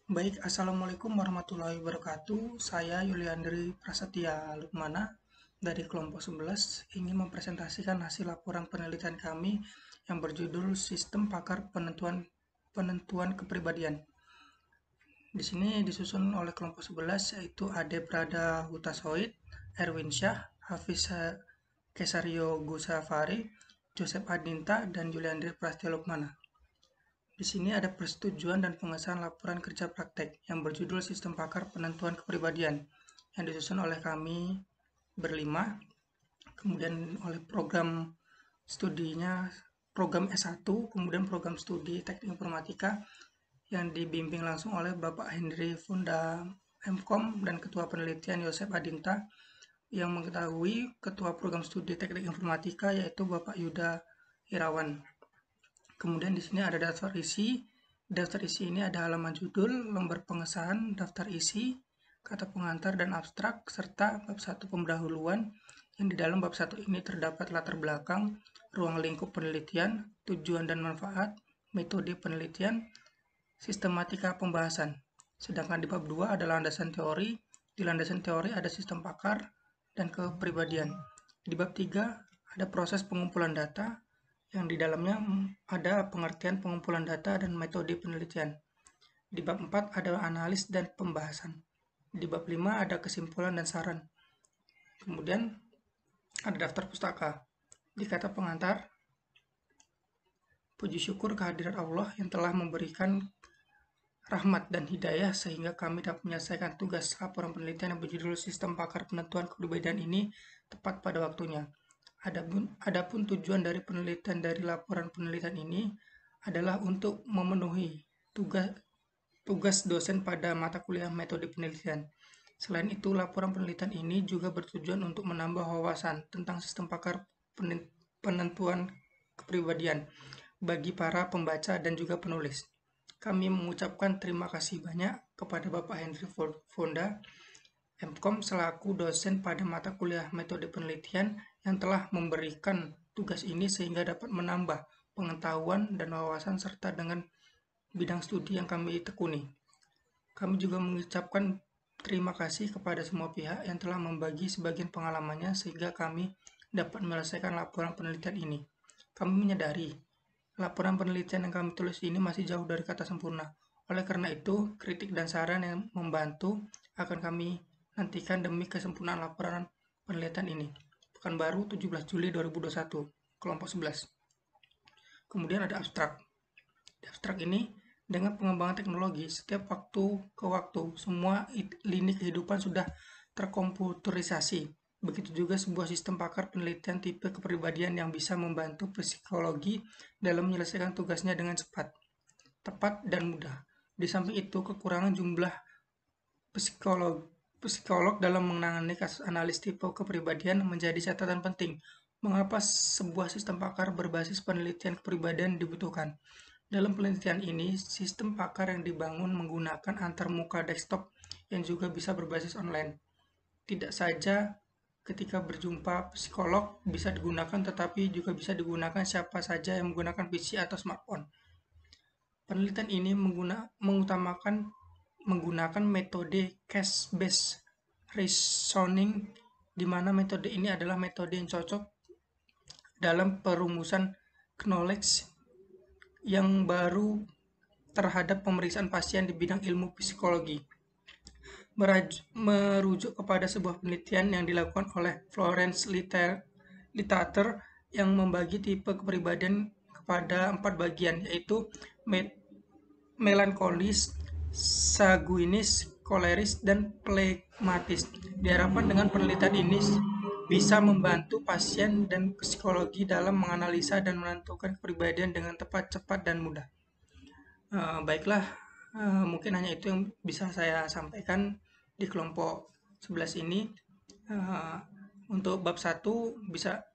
Baik, Assalamualaikum warahmatullahi wabarakatuh. Saya Yuliandri Prasetya Lukmana dari kelompok 11 ingin mempresentasikan hasil laporan penelitian kami yang berjudul Sistem Pakar Penentuan Kepribadian. Di sini disusun oleh kelompok 11 yaitu Ade Prada Hutasoid, Erwin Syah, Hafiz Kesario Gusafari, Joseph Adinta, dan Yuliandri Prasetya Lukmana. Di sini ada persetujuan dan pengesahan laporan kerja praktek yang berjudul Sistem Pakar Penentuan Kepribadian yang disusun oleh kami berlima, kemudian oleh program studinya program S1, kemudian program studi Teknik Informatika yang dibimbing langsung oleh Bapak Henry Fonda MKom dan Ketua Penelitian Yosep Adinta, yang mengetahui Ketua Program Studi Teknik Informatika yaitu Bapak Yuda Irawan. Kemudian di sini ada daftar isi. Daftar isi ini ada halaman judul, lembar pengesahan, daftar isi, kata pengantar dan abstrak, serta bab 1 pendahuluan, yang di dalam bab 1 ini terdapat latar belakang, ruang lingkup penelitian, tujuan dan manfaat, metode penelitian, sistematika pembahasan. Sedangkan di bab 2 ada landasan teori. Di landasan teori ada sistem pakar dan kepribadian. Di bab 3 ada proses pengumpulan data, yang di dalamnya ada pengertian pengumpulan data dan metode penelitian. Di bab 4 ada analis dan pembahasan. Di bab 5 ada kesimpulan dan saran. Kemudian ada daftar pustaka. Di kata pengantar, puji syukur kehadirat Allah yang telah memberikan rahmat dan hidayah sehingga kami dapat menyelesaikan tugas laporan penelitian yang berjudul Sistem Pakar Penentuan Kepribadian ini tepat pada waktunya. Adapun tujuan dari penelitian dari laporan penelitian ini adalah untuk memenuhi tugas dosen pada mata kuliah metode penelitian. Selain itu, laporan penelitian ini juga bertujuan untuk menambah wawasan tentang sistem pakar penentuan kepribadian bagi para pembaca dan juga penulis. Kami mengucapkan terima kasih banyak kepada Bapak Henry Fonda MKom selaku dosen pada mata kuliah metode penelitian yang telah memberikan tugas ini sehingga dapat menambah pengetahuan dan wawasan serta dengan bidang studi yang kami tekuni. Kami juga mengucapkan terima kasih kepada semua pihak yang telah membagi sebagian pengalamannya sehingga kami dapat menyelesaikan laporan penelitian ini. Kami menyadari laporan penelitian yang kami tulis ini masih jauh dari kata sempurna. Oleh karena itu, kritik dan saran yang membantu akan kami nantikan demi kesempurnaan laporan penelitian ini. Pekanbaru 17 Juli 2021, kelompok 11. Kemudian ada abstrak. Di abstrak ini, dengan pengembangan teknologi, setiap waktu ke waktu, semua lini kehidupan sudah terkomputerisasi. Begitu juga sebuah sistem pakar penelitian tipe kepribadian yang bisa membantu psikologi dalam menyelesaikan tugasnya dengan cepat, tepat, dan mudah. Di samping itu, kekurangan jumlah psikolog dalam menangani kasus analis tipe kepribadian menjadi catatan penting. Mengapa sebuah sistem pakar berbasis penelitian kepribadian dibutuhkan? Dalam penelitian ini, sistem pakar yang dibangun menggunakan antarmuka desktop yang juga bisa berbasis online. Tidak saja ketika berjumpa psikolog bisa digunakan, tetapi juga bisa digunakan siapa saja yang menggunakan PC atau smartphone. Penelitian ini menggunakan metode case-based reasoning, di mana metode ini adalah metode yang cocok dalam perumusan knowledge yang baru terhadap pemeriksaan pasien di bidang ilmu psikologi. Merujuk kepada sebuah penelitian yang dilakukan oleh Florence Littater yang membagi tipe kepribadian kepada 4 bagian, yaitu melankolis, sanguinis, koleris, dan phlegmatis. Diharapkan dengan penelitian ini bisa membantu pasien dan psikologi dalam menganalisa dan menentukan kepribadian dengan tepat, cepat, dan mudah. Baiklah, mungkin hanya itu yang bisa saya sampaikan di kelompok 11 ini. Untuk bab 1 bisa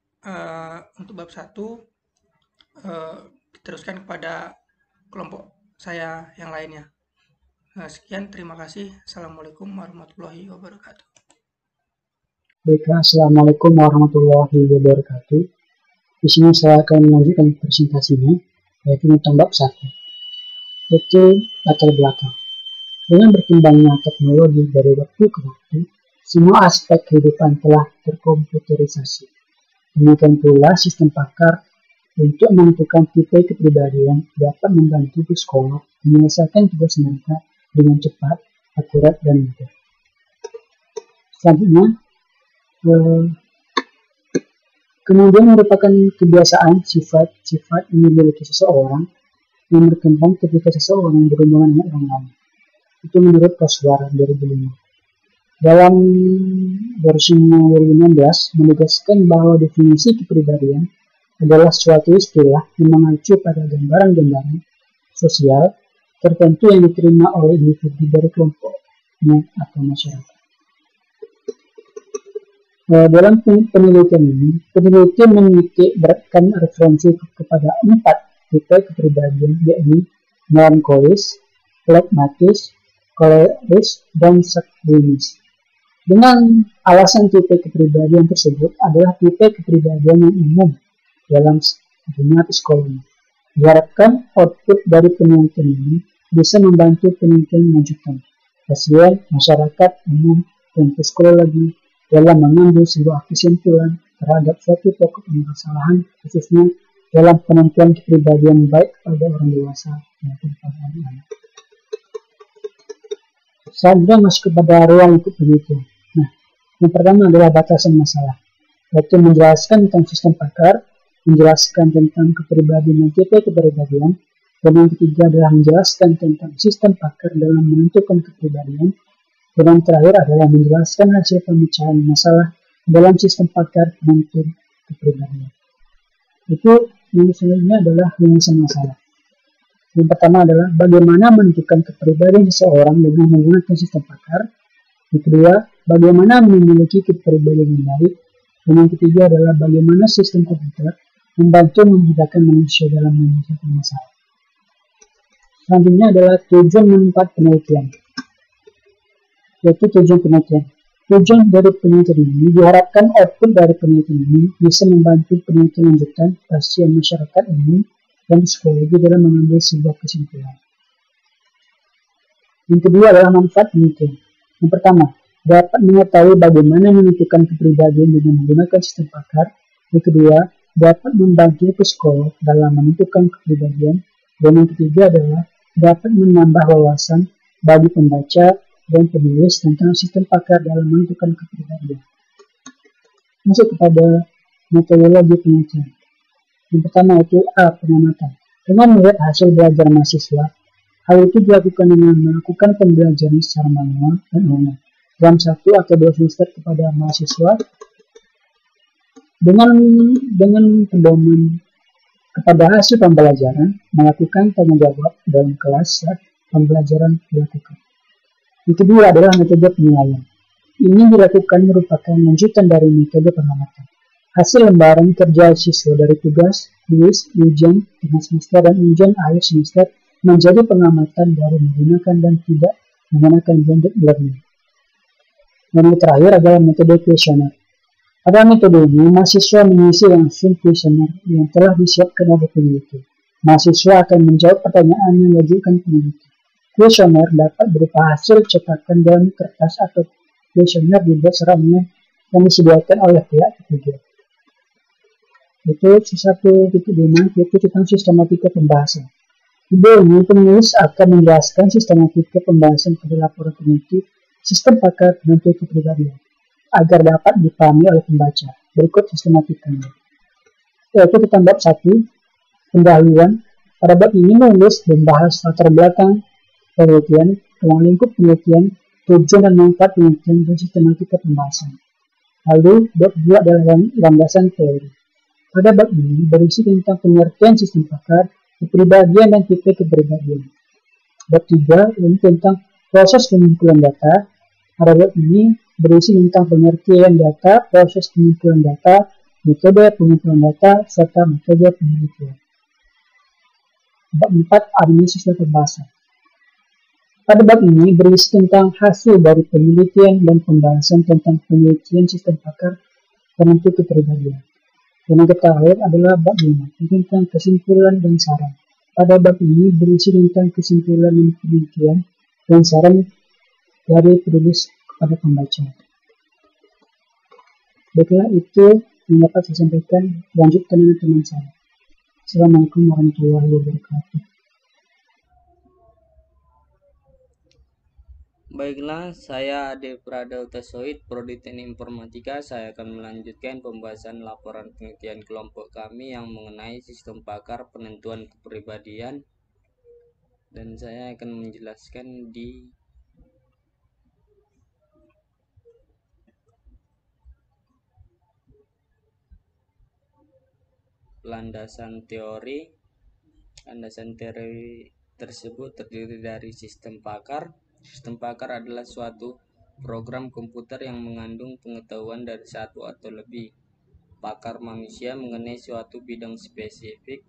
untuk bab 1 diteruskan kepada kelompok saya yang lainnya. Sekian, terima kasih. Assalamualaikum warahmatullahi wabarakatuh. Baiklah, Assalamualaikum warahmatullahi wabarakatuh. Di sini saya akan melanjutkan presentasinya, yaitu tentang bab 1, yaitu latar belakang. Dengan berkembangnya teknologi dari waktu ke waktu, semua aspek kehidupan telah terkomputerisasi. Demikian pula sistem pakar untuk menentukan tipe kepribadian dapat membantu psikolog menyelesaikan tugas mereka dengan cepat, akurat, dan mudah. Selanjutnya, kemudian merupakan kebiasaan sifat-sifat yang dimiliki seseorang yang berkembang ketika seseorang berhubungan dengan orang lain. Itu menurut Koswara 2005. Dalam versinya 2016 menegaskan bahwa definisi kepribadian adalah suatu istilah yang mengacu pada gambaran-gambaran sosial tertentu yang diterima oleh individu dari kelompoknya atau masyarakat. Dalam penelitian ini, peneliti menitik beratkan referensi kepada 4 tipe kepribadian, yakni melankolis, flegmatis, koleris, dan sanguinis. Dengan alasan tipe kepribadian tersebut adalah tipe kepribadian yang umum dalam dunia psikologi. Diharapkan output dari penelitian ini bisa membantu penelitian lanjutan, pasien, masyarakat umum, dan psikologi dalam mengambil sebuah kesimpulan terhadap suatu pokok permasalahan, khususnya dalam penentuan kepribadian baik kepada orang dewasa maupun kepada anak-anak. Selanjutnya masuk kepada ruang lingkup penelitian. Nah, yang pertama adalah batasan masalah, yaitu menjelaskan tentang sistem pakar, menjelaskan tentang kepribadian dan tipe kepribadian, dan yang ketiga adalah menjelaskan tentang sistem pakar dalam menentukan kepribadian, dan yang terakhir adalah menjelaskan hasil pemecahan masalah dalam sistem pakar penentu kepribadian. Itu yang selanjutnya adalah rumusan masalah. Yang pertama adalah bagaimana menentukan kepribadian seseorang dengan menggunakan sistem pakar. Yang kedua, bagaimana memiliki kepribadian yang baik. Dan yang ketiga adalah bagaimana sistem komputer membantu memudahkan manusia dalam menyelesaikan masalah. Selanjutnya adalah tujuan manfaat penelitian. Yaitu tujuan penelitian. Tujuan dari penelitian ini diharapkan output dari penelitian ini bisa membantu penelitian lanjutan pasien masyarakat umum dan psikologi dalam mengambil sebuah kesimpulan. Yang kedua adalah manfaat penelitian. Yang pertama, dapat mengetahui bagaimana menentukan kepribadian dengan menggunakan sistem pakar. Yang kedua, dapat membantu psikolog dalam menentukan kepribadian. Dan yang ketiga adalah dapat menambah wawasan bagi pembaca dan penulis tentang sistem pakar dalam menentukan kepribadian. Masuk kepada metodologi penelitian. Yang pertama itu A. Pengamatan. Dengan melihat hasil belajar mahasiswa, hal itu dilakukan dengan melakukan pembelajaran secara manual dan online dalam 1 atau 2 semester kepada mahasiswa dengan pedoman kepada hasil pembelajaran, melakukan tanya jawab dalam kelas saat pembelajaran dilakukan. Yang kedua adalah metode penilaian. Ini dilakukan merupakan lanjutan dari metode pengamatan. Hasil lembaran kerja siswa dari tugas, kuis, ujian tengah semester, dan ujian akhir semester menjadi pengamatan dari menggunakan dan tidak menggunakan blended learning. Dan yang terakhir adalah metode kuesioner. Pada metode ini, mahasiswa mengisi langsung kuesioner yang telah disiapkan oleh peneliti. Mahasiswa akan menjawab pertanyaan yang diajukan peneliti. Kuesioner dapat berupa hasil cetakan dalam kertas atau kuesioner dibuat secara online yang disediakan oleh pihak ketiga. Itu 1.5 yaitu tentang sistematika pembahasan. Di bawah ini penulis akan menjelaskan sistematika pembahasan pada laporan peneliti sistem pakar penentu kepribadian agar dapat dipahami oleh pembaca. Berikut sistematikanya. Yaitu tentang bab 1, pendahuluan. Pada bab ini menulis membahas latar belakang penelitian, ruang lingkup penelitian, tujuan dan manfaat penelitian, dan sistematika pembahasan. Lalu, bab 2 adalah landasan teori. Pada bab ini berisi tentang pengertian sistem pakar, kepribadian, dan tipe kepribadian. Bab 3 ini tentang proses pengumpulan data. Pada bab ini berisi tentang pengertian data, proses pengumpulan data, metode pengumpulan data, serta metode penelitian. Bab 4 administrasi pembahasan. Pada bab ini berisi tentang hasil dari penelitian dan pembahasan tentang penelitian sistem pakar penentu kepribadian. Dan yang terakhir adalah bab 5 tentang kesimpulan dan saran. Pada bab ini berisi tentang kesimpulan dan penelitian, dan saran dari penulis kepada pembaca. Baiklah, itu yang dapat saya sampaikan. Lanjutkan dengan teman saya. Assalamualaikum warahmatullahi wabarakatuh. Baiklah, saya Ade Pradauta Soid, Prodi Teknik Informatika. Saya akan melanjutkan pembahasan laporan penelitian kelompok kami yang mengenai sistem pakar penentuan kepribadian, dan saya akan menjelaskan di landasan teori. Landasan teori tersebut terdiri dari sistem pakar. Sistem pakar adalah suatu program komputer yang mengandung pengetahuan dari satu atau lebih pakar manusia mengenai suatu bidang spesifik.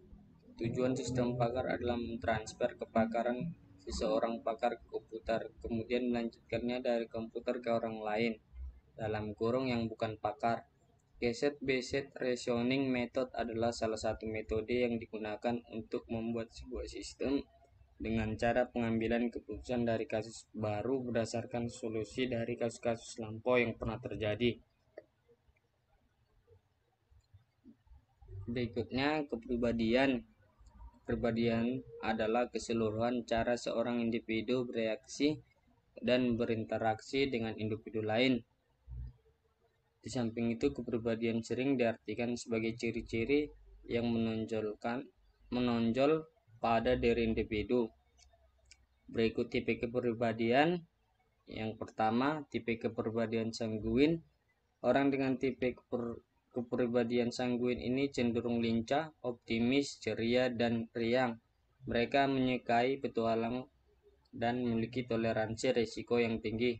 Tujuan sistem pakar adalah mentransfer kepakaran seseorang pakar ke komputer, kemudian melanjutkannya dari komputer ke orang lain, dalam kurung yang bukan pakar. Geset-Based Reasoning Method adalah salah satu metode yang digunakan untuk membuat sebuah sistem dengan cara pengambilan keputusan dari kasus baru berdasarkan solusi dari kasus-kasus lampau yang pernah terjadi. Berikutnya, kepribadian. Kepribadian adalah keseluruhan cara seorang individu bereaksi dan berinteraksi dengan individu lain. Di samping itu, kepribadian sering diartikan sebagai ciri-ciri yang menonjol pada diri individu. Berikut tipe kepribadian. Yang pertama, tipe kepribadian sanguin. Orang dengan tipe kepribadian sanguin ini cenderung lincah, optimis, ceria, dan riang. Mereka menyukai petualang dan memiliki toleransi risiko yang tinggi.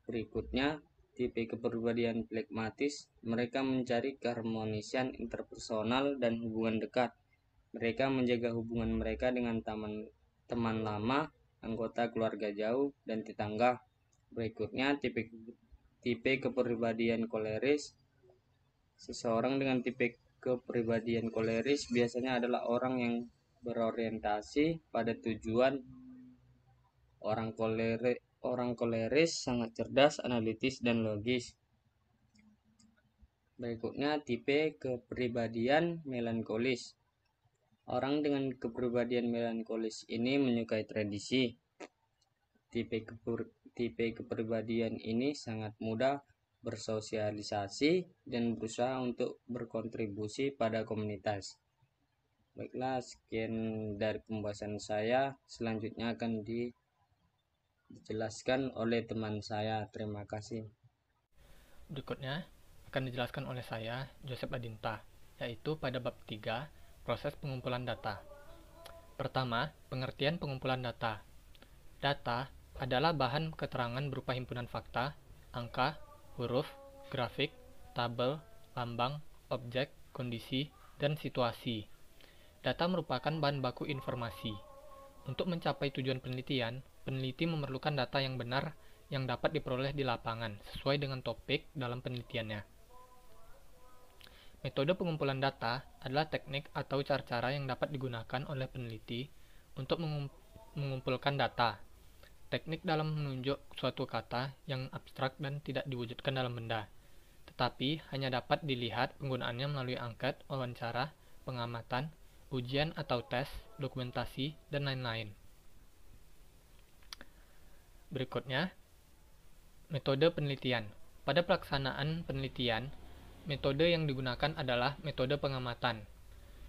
Berikutnya, tipe kepribadian flegmatis. Mereka mencari keharmonisan interpersonal dan hubungan dekat. Mereka menjaga hubungan mereka dengan teman lama, anggota keluarga jauh, dan tetangga. Berikutnya, tipe kepribadian koleris. Seseorang dengan tipe kepribadian koleris biasanya adalah orang yang berorientasi pada tujuan. Orang koleris sangat cerdas, analitis, dan logis. Berikutnya, tipe kepribadian melankolis. Orang dengan kepribadian melankolis ini menyukai tradisi. Tipe kepribadian ini sangat mudah bersosialisasi dan berusaha untuk berkontribusi pada komunitas. Baiklah, sekian dari pembahasan saya. Selanjutnya akan dijelaskan oleh teman saya. Terima kasih. Berikutnya akan dijelaskan oleh saya, Joseph Adinta, yaitu pada bab 3, proses pengumpulan data. Pertama, pengertian pengumpulan data. Data adalah bahan keterangan berupa himpunan fakta, angka, huruf, grafik, tabel, lambang, objek, kondisi, dan situasi. Data merupakan bahan baku informasi. Untuk mencapai tujuan penelitian, peneliti memerlukan data yang benar yang dapat diperoleh di lapangan sesuai dengan topik dalam penelitiannya. Metode pengumpulan data adalah teknik atau cara-cara yang dapat digunakan oleh peneliti untuk mengumpulkan data. Teknik dalam menunjuk suatu kata yang abstrak dan tidak diwujudkan dalam benda, tetapi hanya dapat dilihat penggunaannya melalui angket, wawancara, pengamatan, ujian atau tes, dokumentasi, dan lain-lain. Berikutnya, metode penelitian. Pada pelaksanaan penelitian, metode yang digunakan adalah metode pengamatan,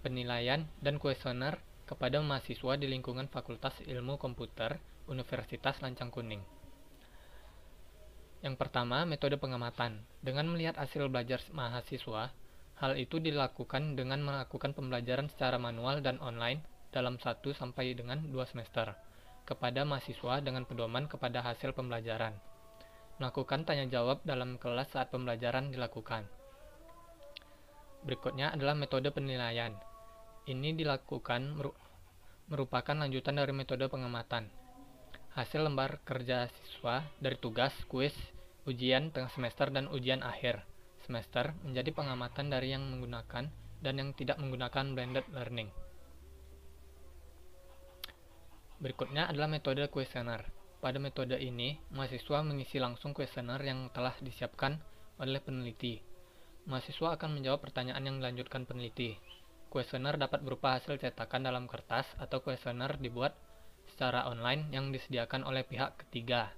penilaian, dan kuesioner kepada mahasiswa di lingkungan Fakultas Ilmu Komputer Universitas Lancang Kuning. Yang pertama, metode pengamatan. Dengan melihat hasil belajar mahasiswa, hal itu dilakukan dengan melakukan pembelajaran secara manual dan online dalam 1 sampai dengan 2 semester kepada mahasiswa dengan pedoman kepada hasil pembelajaran. Melakukan tanya jawab dalam kelas saat pembelajaran dilakukan. Berikutnya adalah metode penilaian. Ini dilakukan merupakan lanjutan dari metode pengamatan. Hasil lembar kerja siswa dari tugas, kuis, ujian tengah semester, dan ujian akhir semester menjadi pengamatan dari yang menggunakan dan yang tidak menggunakan blended learning. Berikutnya adalah metode kuesioner. Pada metode ini, mahasiswa mengisi langsung kuesioner yang telah disiapkan oleh peneliti. Mahasiswa akan menjawab pertanyaan yang dilanjutkan peneliti. Kuesioner dapat berupa hasil cetakan dalam kertas atau kuesioner dibuat secara online yang disediakan oleh pihak ketiga.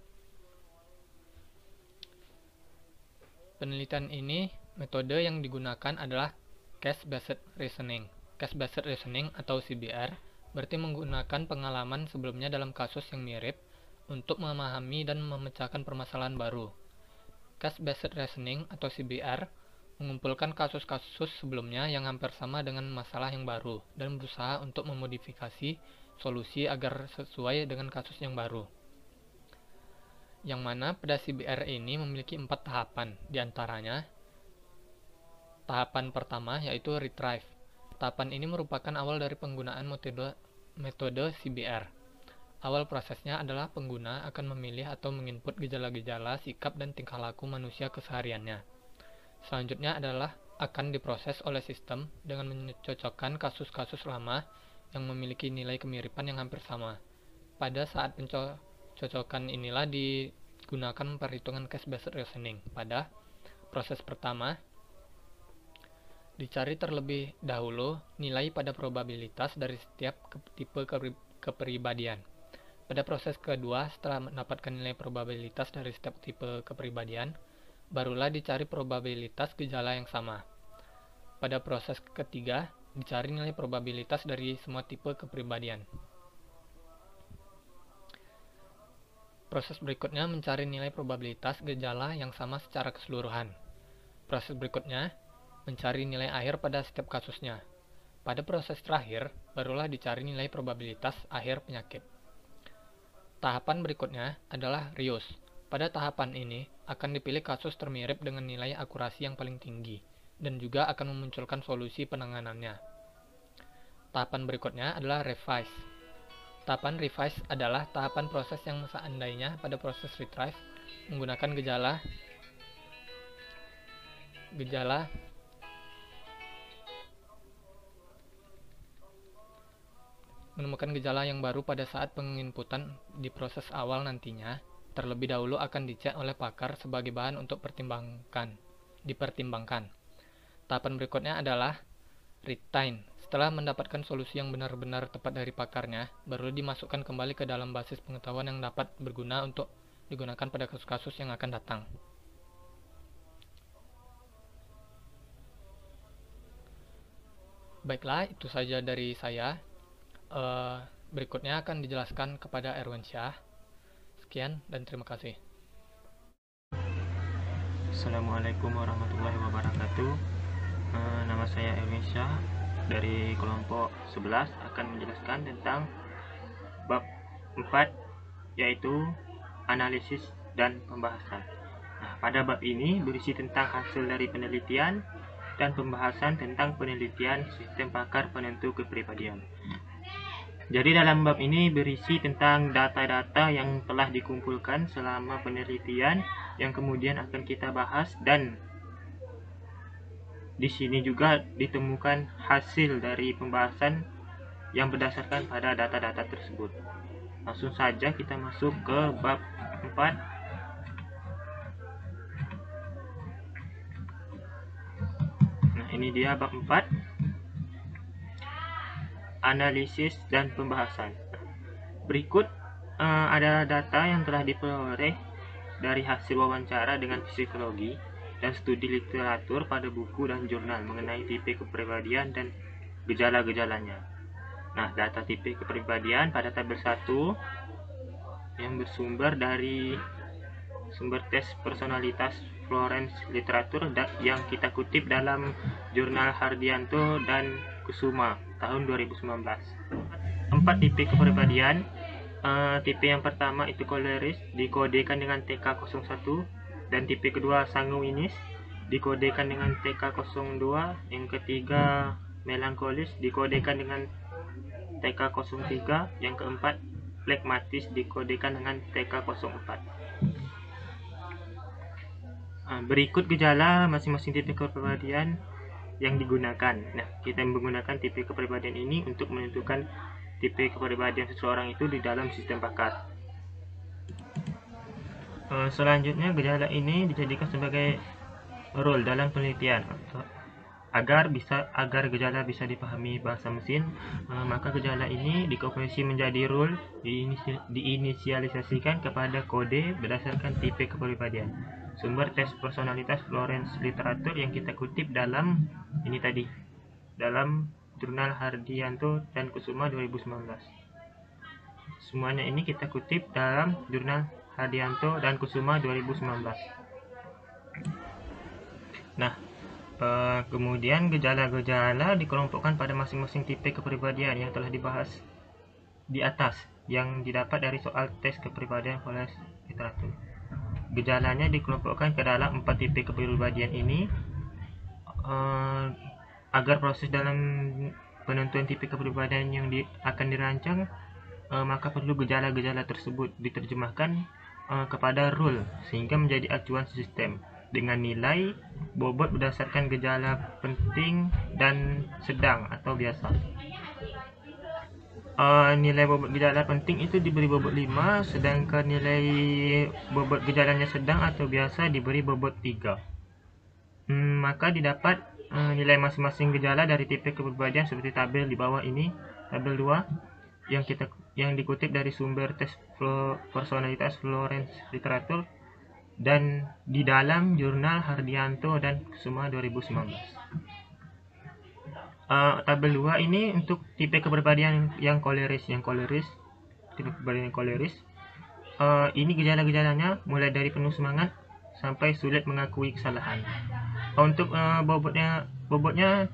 Penelitian ini, metode yang digunakan adalah case-based reasoning. Case-based reasoning atau CBR berarti menggunakan pengalaman sebelumnya dalam kasus yang mirip untuk memahami dan memecahkan permasalahan baru. Case-based reasoning atau CBR mengumpulkan kasus-kasus sebelumnya yang hampir sama dengan masalah yang baru dan berusaha untuk memodifikasi solusi agar sesuai dengan kasus yang baru. Yang mana pada CBR ini memiliki 4 tahapan, diantaranya tahapan pertama yaitu retrieve. Tahapan ini merupakan awal dari penggunaan metode CBR. Awal prosesnya adalah pengguna akan memilih atau menginput gejala-gejala, sikap, dan tingkah laku manusia kesehariannya. Selanjutnya adalah akan diproses oleh sistem dengan mencocokkan kasus-kasus lama yang memiliki nilai kemiripan yang hampir sama. Pada saat pencocokan inilah digunakan perhitungan case-based reasoning. Pada proses pertama, dicari terlebih dahulu nilai pada probabilitas dari setiap tipe kepribadian. Pada proses kedua, setelah mendapatkan nilai probabilitas dari setiap tipe kepribadian, barulah dicari probabilitas gejala yang sama. Pada proses ketiga, dicari nilai probabilitas dari semua tipe kepribadian. Proses berikutnya mencari nilai probabilitas gejala yang sama secara keseluruhan. Proses berikutnya mencari nilai akhir pada setiap kasusnya. Pada proses terakhir, barulah dicari nilai probabilitas akhir penyakit. Tahapan berikutnya adalah reuse. Pada tahapan ini, akan dipilih kasus termirip dengan nilai akurasi yang paling tinggi, dan juga akan memunculkan solusi penanganannya. Tahapan berikutnya adalah revise. Tahapan revise adalah tahapan proses yang seandainya pada proses retrieve menggunakan menemukan gejala yang baru pada saat penginputan di proses awal nantinya, terlebih dahulu akan dicek oleh pakar sebagai bahan untuk dipertimbangkan. Tahapan berikutnya adalah retain. Setelah mendapatkan solusi yang benar-benar tepat dari pakarnya, baru dimasukkan kembali ke dalam basis pengetahuan yang dapat berguna untuk digunakan pada kasus-kasus yang akan datang. Baiklah, itu saja dari saya. Berikutnya akan dijelaskan kepada Erwansyah. Sekian dan terima kasih. Assalamualaikum warahmatullahi wabarakatuh. Nama saya Erwansyah dari kelompok 11 akan menjelaskan tentang bab 4 yaitu analisis dan pembahasan. Nah, pada bab ini berisi tentang hasil dari penelitian dan pembahasan tentang penelitian sistem pakar penentu kepribadian. Jadi dalam bab ini berisi tentang data-data yang telah dikumpulkan selama penelitian yang kemudian akan kita bahas, dan di sini juga ditemukan hasil dari pembahasan yang berdasarkan pada data-data tersebut. Langsung saja kita masuk ke bab 4. Nah, ini dia bab 4. Analisis dan pembahasan. Berikut adalah data yang telah diperoleh dari hasil wawancara dengan psikologi dan studi literatur pada buku dan jurnal mengenai tipe kepribadian dan gejala-gejalanya. Nah, data tipe kepribadian pada tabel 1 yang bersumber dari sumber tes personalitas Florence Literatur yang kita kutip dalam jurnal Hardianto dan Kusuma tahun 2019. 4 tipe kepribadian. Tipe yang pertama itu koleris, dikodekan dengan TK01, dan tipe kedua sanguinis, dikodekan dengan TK02, yang ketiga melankolis, dikodekan dengan TK03, yang keempat flegmatis, dikodekan dengan TK04. Berikut gejala masing-masing tipe kepribadian yang digunakan. Nah, kita menggunakan tipe kepribadian ini untuk menentukan tipe kepribadian seseorang itu di dalam sistem Pakar. Selanjutnya, gejala ini dijadikan sebagai rule dalam penelitian. Agar gejala bisa dipahami bahasa mesin, maka gejala ini dikonversi menjadi rule, diinisialisasikan kepada kode berdasarkan tipe kepribadian. Sumber tes personalitas Florence literatur yang kita kutip dalam ini tadi, dalam jurnal Hardianto dan Kusuma 2019. Semuanya ini kita kutip dalam jurnal Hardianto dan Kusuma 2019. Nah, kemudian gejala-gejala dikelompokkan pada masing-masing tipe kepribadian yang telah dibahas di atas, yang didapat dari soal tes kepribadian Florence literatur. Gejalanya dikelompokkan ke dalam 4 tipe kepribadian ini. Agar proses dalam penentuan tipe kepribadian yang akan dirancang, maka perlu gejala-gejala tersebut diterjemahkan kepada rule sehingga menjadi acuan sistem dengan nilai bobot berdasarkan gejala penting dan sedang atau biasa. Nilai bobot gejala penting itu diberi bobot 5, sedangkan nilai bobot gejalanya sedang atau biasa diberi bobot 3. Maka didapat nilai masing-masing gejala dari tipe kepribadian seperti tabel di bawah ini, tabel 2 yang dikutip dari sumber tes personalitas Florence literatur dan di dalam jurnal Hardianto dan Kusuma 2019. Tabel 2 ini untuk tipe kepribadian yang koleris, tipe kepribadian yang koleris. Ini gejala-gejalanya mulai dari penuh semangat sampai sulit mengakui kesalahan. Untuk bobotnya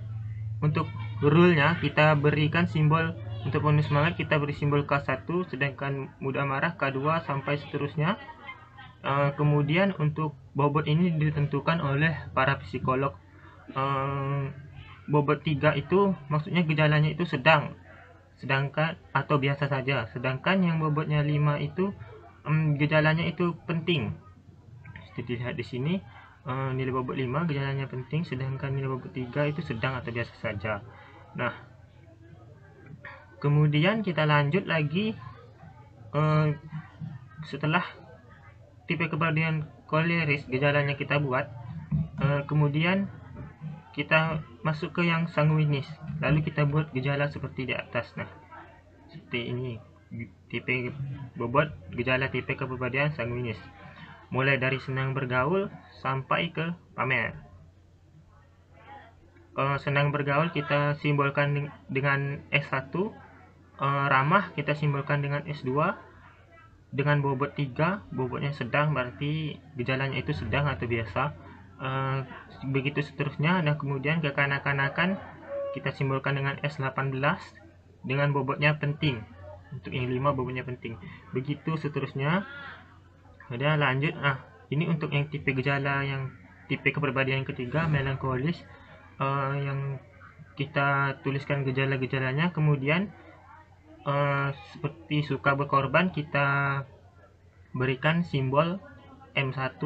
untuk rule-nya kita berikan simbol. Untuk penuh semangat kita beri simbol K1, sedangkan mudah marah K2 sampai seterusnya. Kemudian untuk bobot ini ditentukan oleh para psikolog. Bobot 3 itu maksudnya gejalanya itu sedangkan atau biasa saja. Sedangkan yang bobotnya 5 itu gejalanya itu penting. Seperti dilihat di sini, nilai bobot 5 gejalanya penting, sedangkan nilai bobot 3 itu sedang atau biasa saja. Nah, kemudian kita lanjut lagi setelah tipe kepribadian koleris gejalanya kita buat, kemudian kita masuk ke yang sanguinis, lalu kita buat gejala seperti di atas. Nah, seperti ini tipe bobot gejala tipe kepribadian sanguinis, mulai dari senang bergaul sampai ke pamer. Senang bergaul kita simbolkan dengan S1, ramah kita simbolkan dengan S2, dengan bobot 3, bobotnya sedang berarti gejalanya itu sedang atau biasa. Begitu seterusnya. Dan kemudian kekanak-kanakan kita simbolkan dengan S18 dengan bobotnya penting. Untuk yang 5 bobotnya penting. Begitu seterusnya. Kemudian lanjut. Ini untuk yang tipe gejala yang tipe kepribadian yang ketiga, melankolis, yang kita tuliskan gejala-gejalanya. Kemudian seperti suka berkorban kita berikan simbol M1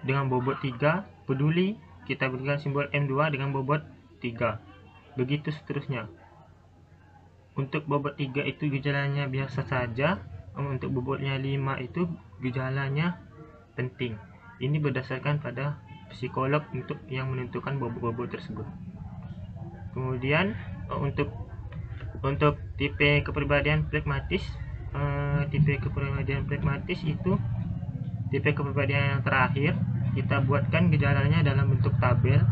dengan bobot 3, peduli kita berikan simbol M2 dengan bobot 3. Begitu seterusnya. Untuk bobot 3 itu gejalanya biasa saja, untuk bobotnya 5 itu gejalanya penting. Ini berdasarkan pada psikolog untuk yang menentukan bobot-bobot tersebut. Kemudian untuk tipe kepribadian pragmatis, tipe kepribadian pragmatis itu tipe kepribadian yang terakhir. Kita buatkan gejalanya dalam bentuk tabel.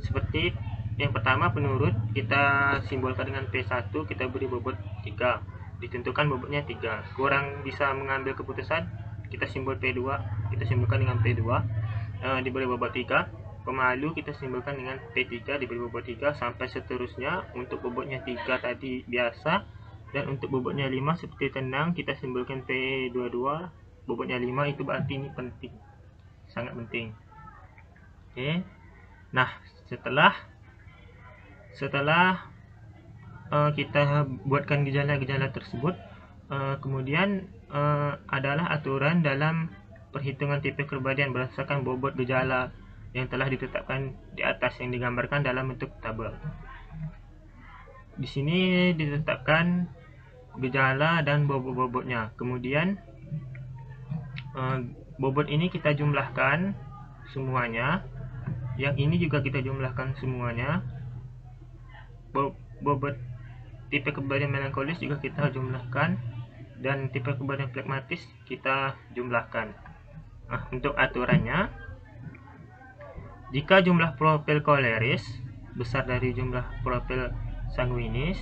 Seperti yang pertama, penurut kita simbolkan dengan P1, kita beri bobot 3, ditentukan bobotnya 3. Kurang bisa mengambil keputusan, kita simbol P2, kita simbolkan dengan P2, diberi bobot 3. Pemalu kita simbolkan dengan P3, diberi bobot 3 sampai seterusnya. Untuk bobotnya 3 tadi biasa, dan untuk bobotnya 5 seperti tenang kita simbolkan P22, bobotnya 5 itu berarti ini penting, sangat penting. Oke. Nah, setelah kita buatkan gejala-gejala tersebut, kemudian adalah aturan dalam perhitungan tipe kepribadian berdasarkan bobot gejala yang telah ditetapkan di atas yang digambarkan dalam bentuk tabel. Di sini ditetapkan gejala dan bobot-bobotnya. Kemudian bobot ini kita jumlahkan semuanya. Yang ini juga kita jumlahkan semuanya. Bobot tipe kepribadian melankolis juga kita jumlahkan, dan tipe kepribadian flegmatis kita jumlahkan. Nah, untuk aturannya, jika jumlah profil koleris besar dari jumlah profil sanguinis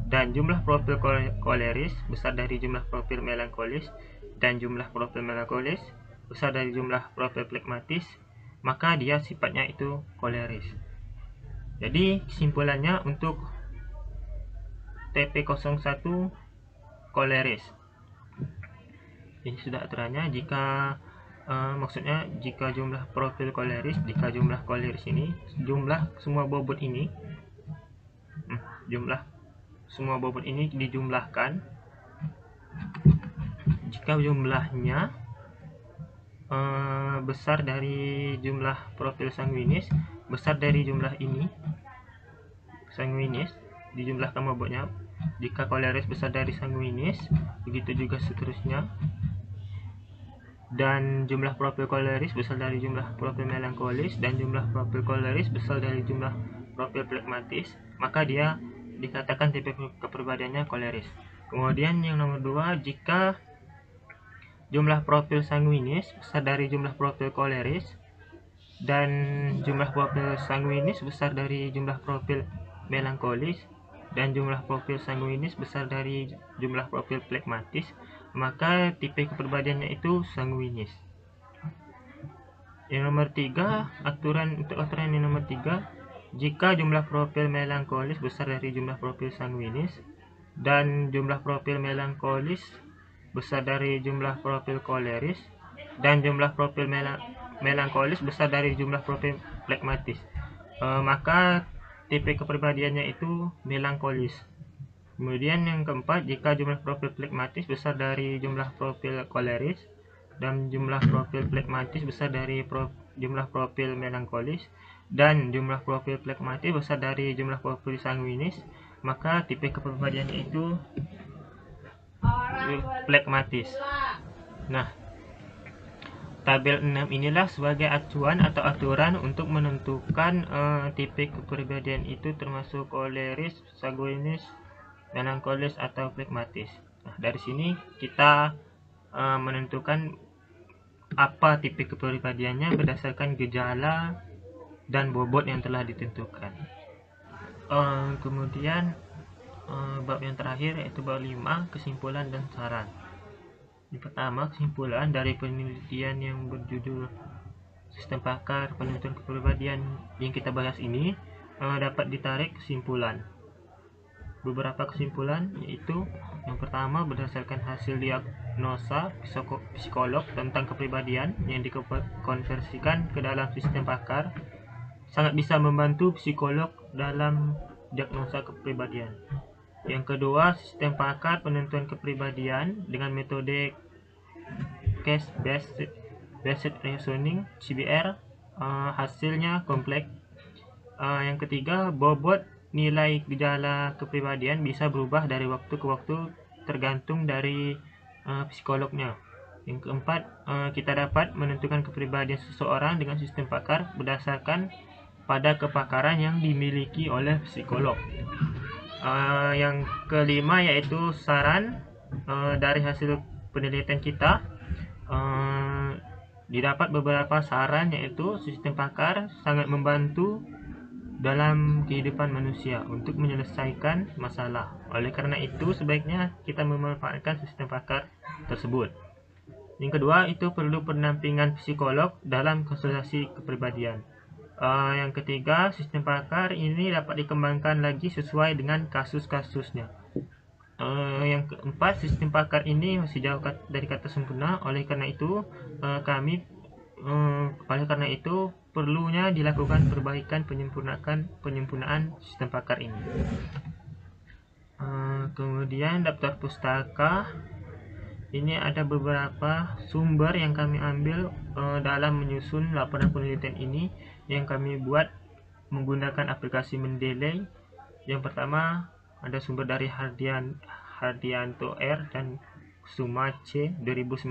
dan jumlah profil koleris besar dari jumlah profil melankolis dan jumlah profil melankolis besar dari jumlah profil flegmatis, maka dia sifatnya itu koleris. Jadi kesimpulannya untuk TP01 koleris. Ini sudah aturannya. Maksudnya jika jumlah profil koleris, jika jumlah koleris ini, jumlah semua bobot ini, jumlah semua bobot ini dijumlahkan. Jika jumlahnya besar dari jumlah profil sanguinis, besar dari jumlah ini sanguinis, dijumlahkan bobotnya. Jika koleris besar dari sanguinis, begitu juga seterusnya. Dan jumlah profil koleris besar dari jumlah profil melankolis dan jumlah profil koleris besar dari jumlah profil flegmatis, maka dia dikatakan tipe kepribadiannya koleris. Kemudian yang nomor 2, jika jumlah profil sanguinis besar dari jumlah profil koleris dan jumlah profil sanguinis besar dari jumlah profil melankolis dan jumlah profil sanguinis besar dari jumlah profil flegmatis, maka tipe kepribadiannya itu sanguinis. Yang nomor 3, untuk aturan yang nomor 3, jika jumlah profil melankolis besar dari jumlah profil sanguinis dan jumlah profil melankolis besar dari jumlah profil koleris dan jumlah profil melankolis besar dari jumlah profil flegmatis, maka tipe kepribadiannya itu melankolis. Kemudian yang keempat, jika jumlah profil flegmatis besar dari jumlah profil koleris dan jumlah profil flegmatis besar dari jumlah profil melankolis dan jumlah profil flegmatis besar dari jumlah profil sanguinis, maka tipe kepribadiannya itu flegmatis. Nah, tabel 6 inilah sebagai acuan atau aturan untuk menentukan tipe kepribadian itu termasuk koleris, sanguinis, melankolis atau flegmatis. Nah, dari sini kita menentukan apa tipe kepribadiannya berdasarkan gejala dan bobot yang telah ditentukan. Kemudian bab yang terakhir yaitu bab 5, kesimpulan dan saran. Yang pertama, kesimpulan dari penelitian yang berjudul Sistem Pakar Penentuan Kepribadian yang kita bahas ini, dapat ditarik kesimpulan. Beberapa kesimpulan yaitu, yang pertama, berdasarkan hasil diagnosa psikolog tentang kepribadian yang dikonversikan ke dalam sistem pakar, sangat bisa membantu psikolog dalam diagnosa kepribadian. Yang kedua, sistem pakar penentuan kepribadian dengan metode case based reasoning CBR, hasilnya kompleks. Yang ketiga, bobot nilai gejala kepribadian bisa berubah dari waktu ke waktu tergantung dari psikolognya. Yang keempat, kita dapat menentukan kepribadian seseorang dengan sistem pakar berdasarkan pada kepakaran yang dimiliki oleh psikolog. Yang kelima yaitu saran. Dari hasil penelitian kita didapat beberapa saran, yaitu sistem pakar sangat membantu dalam kehidupan manusia untuk menyelesaikan masalah. Oleh karena itu, sebaiknya kita memanfaatkan sistem pakar tersebut. Yang kedua, itu perlu pendampingan psikolog dalam konsultasi kepribadian. Yang ketiga, sistem pakar ini dapat dikembangkan lagi sesuai dengan kasus-kasusnya. Yang keempat, sistem pakar ini masih jauh dari kata sempurna. Oleh karena itu, perlunya dilakukan perbaikan penyempurnaan sistem pakar ini. Kemudian daftar pustaka ini ada beberapa sumber yang kami ambil dalam menyusun laporan penelitian ini, yang kami buat menggunakan aplikasi Mendeley. Yang pertama ada sumber dari Hardianto R dan Suma C 2019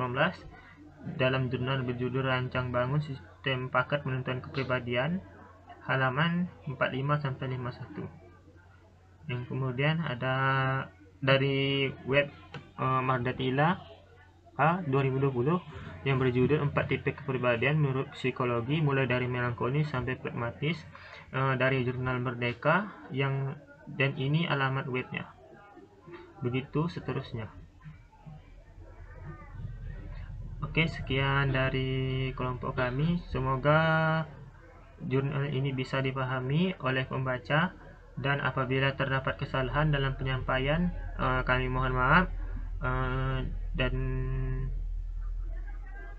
dalam jurnal berjudul Rancang Bangun Sistem Paket Penentuan Kepribadian, halaman 45-51. Yang kemudian ada dari web Mardatila A 2020 yang berjudul 4 tipe kepribadian menurut psikologi, mulai dari melankolis sampai pragmatis, dari jurnal Merdeka, dan ini alamat webnya. Begitu seterusnya. Oke, sekian dari kelompok kami. Semoga jurnal ini bisa dipahami oleh pembaca, dan apabila terdapat kesalahan dalam penyampaian, kami mohon maaf. Dan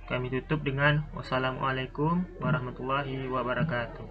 kami tutup dengan wassalamualaikum warahmatullahi wabarakatuh.